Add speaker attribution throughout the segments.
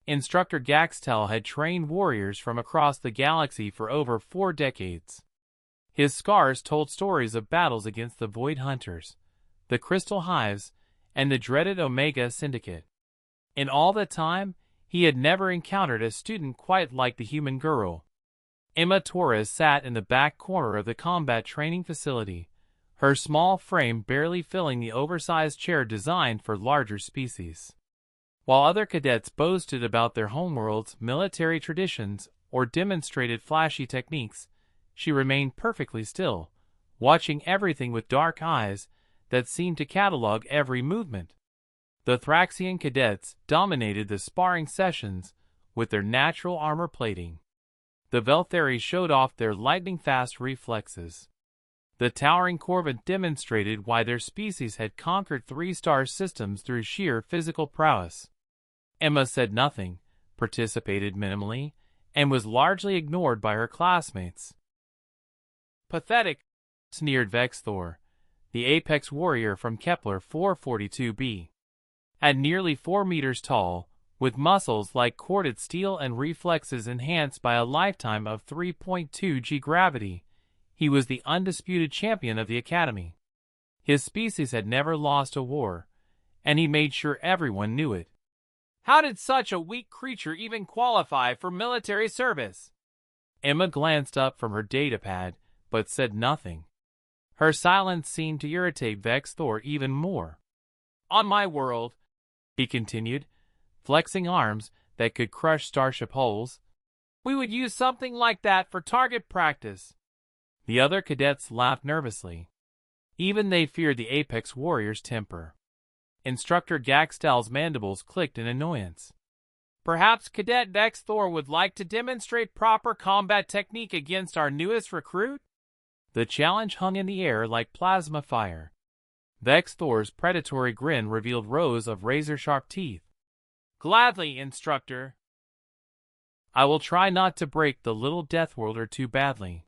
Speaker 1: Instructor Gaxtel had trained warriors from across the galaxy for over 4 decades. His scars told stories of battles against the Void Hunters, the Crystal Hives, and the dreaded Omega Syndicate. In all that time, he had never encountered a student quite like the human girl. Emma Torres sat in the back corner of the combat training facility, her small frame barely filling the oversized chair designed for larger species. While other cadets boasted about their homeworld's military traditions or demonstrated flashy techniques, she remained perfectly still, watching everything with dark eyes that seemed to catalog every movement. The Thraxian cadets dominated the sparring sessions with their natural armor plating. The Velthari showed off their lightning-fast reflexes. The towering Corvid demonstrated why their species had conquered 3-star systems through sheer physical prowess. Emma said nothing, participated minimally, and was largely ignored by her classmates. Pathetic, sneered Vexthor, the apex warrior from Kepler 442b. At nearly 4 meters tall, with muscles like corded steel and reflexes enhanced by a lifetime of 3.2 g gravity, he was the undisputed champion of the Academy. His species had never lost a war, and he made sure everyone knew it. How did such a weak creature even qualify for military service? Emma glanced up from her datapad, but said nothing. Her silence seemed to irritate Vexthor even more. On my world, he continued, flexing arms that could crush starship hulls, we would use something like that for target practice. The other cadets laughed nervously. Even they feared the apex warrior's temper. Instructor Gaxtel's mandibles clicked in annoyance. Perhaps Cadet Vexthor would like to demonstrate proper combat technique against our newest recruit? The challenge hung in the air like plasma fire. Vexthor's predatory grin revealed rows of razor-sharp teeth. Gladly, Instructor. I will try not to break the little Death Worlder too badly.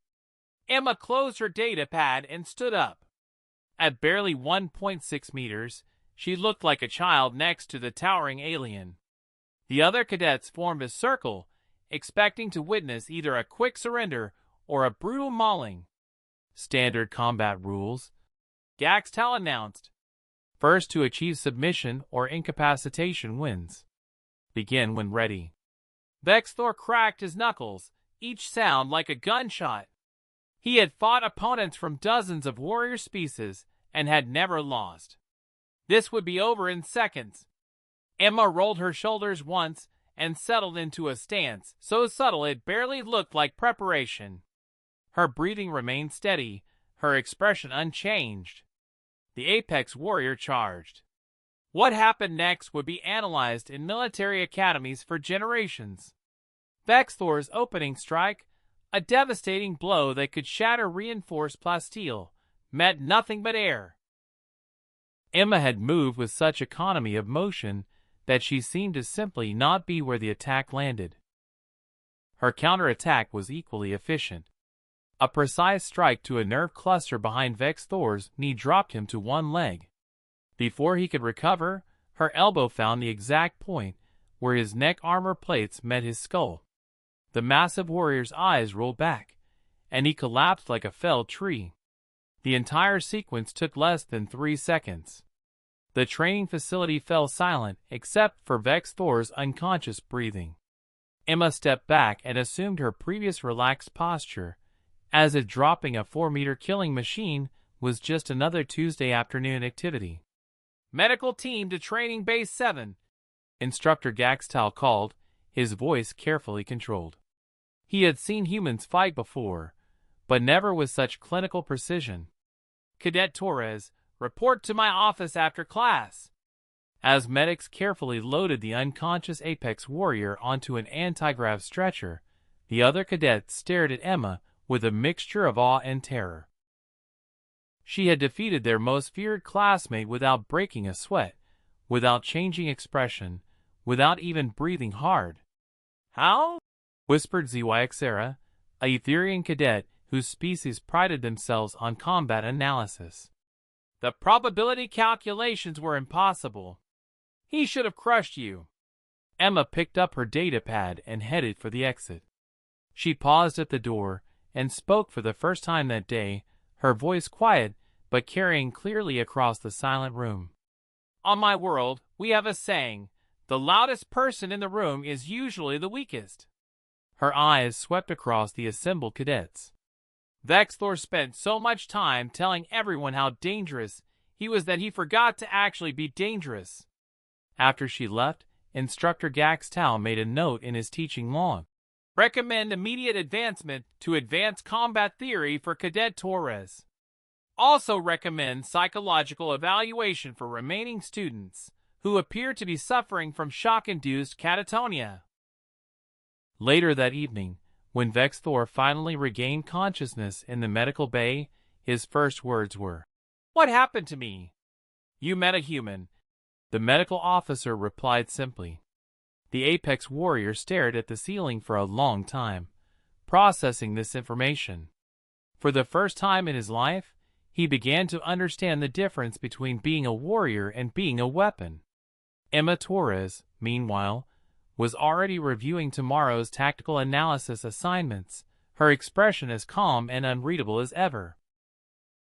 Speaker 1: Emma closed her datapad and stood up. At barely 1.6 meters, she looked like a child next to the towering alien. The other cadets formed a circle, expecting to witness either a quick surrender or a brutal mauling. Standard combat rules, Gaxtel announced. First to achieve submission or incapacitation wins. Begin when ready. Vexthor cracked his knuckles, each sound like a gunshot. He had fought opponents from dozens of warrior species and had never lost. This would be over in seconds. Emma rolled her shoulders once and settled into a stance so subtle it barely looked like preparation. Her breathing remained steady, her expression unchanged. The apex warrior charged. What happened next would be analyzed in military academies for generations. Vexthor's opening strike, a devastating blow that could shatter reinforced plasteel, met nothing but air. Emma had moved with such economy of motion that she seemed to simply not be where the attack landed. Her counterattack was equally efficient. A precise strike to a nerve cluster behind Vexthor's knee dropped him to one leg. Before he could recover, her elbow found the exact point where his neck armor plates met his skull. The massive warrior's eyes rolled back, and he collapsed like a felled tree. The entire sequence took less than 3 seconds. The training facility fell silent except for Vexthor's unconscious breathing. Emma stepped back and assumed her previous relaxed posture, as if dropping a 4-meter killing machine was just another Tuesday afternoon activity. Medical team to Training Base 7, Instructor Gaxtel called, his voice carefully controlled. He had seen humans fight before, but never with such clinical precision. Cadet Torres, report to my office after class. As medics carefully loaded the unconscious apex warrior onto an anti-grav stretcher, the other cadets stared at Emma with a mixture of awe and terror. She had defeated their most feared classmate without breaking a sweat, without changing expression, without even breathing hard. How? Whispered Zyxera, a Etherian cadet whose species prided themselves on combat analysis. The probability calculations were impossible. He should have crushed you. Emma picked up her data pad and headed for the exit. She paused at the door and spoke for the first time that day, her voice quiet but carrying clearly across the silent room. On my world, we have a saying, the loudest person in the room is usually the weakest. Her eyes swept across the assembled cadets. Vexthor spent so much time telling everyone how dangerous he was that he forgot to actually be dangerous. After she left, Instructor Gaxtal made a note in his teaching log. Recommend immediate advancement to advanced combat theory for Cadet Torres. Also recommend psychological evaluation for remaining students who appear to be suffering from shock-induced catatonia. Later that evening, when Vexthor finally regained consciousness in the medical bay, his first words were, "What happened to me?" "You met a human," the medical officer replied simply. The Apex warrior stared at the ceiling for a long time, processing this information. For the first time in his life, he began to understand the difference between being a warrior and being a weapon. Emma Torres, meanwhile, was already reviewing tomorrow's tactical analysis assignments, her expression as calm and unreadable as ever.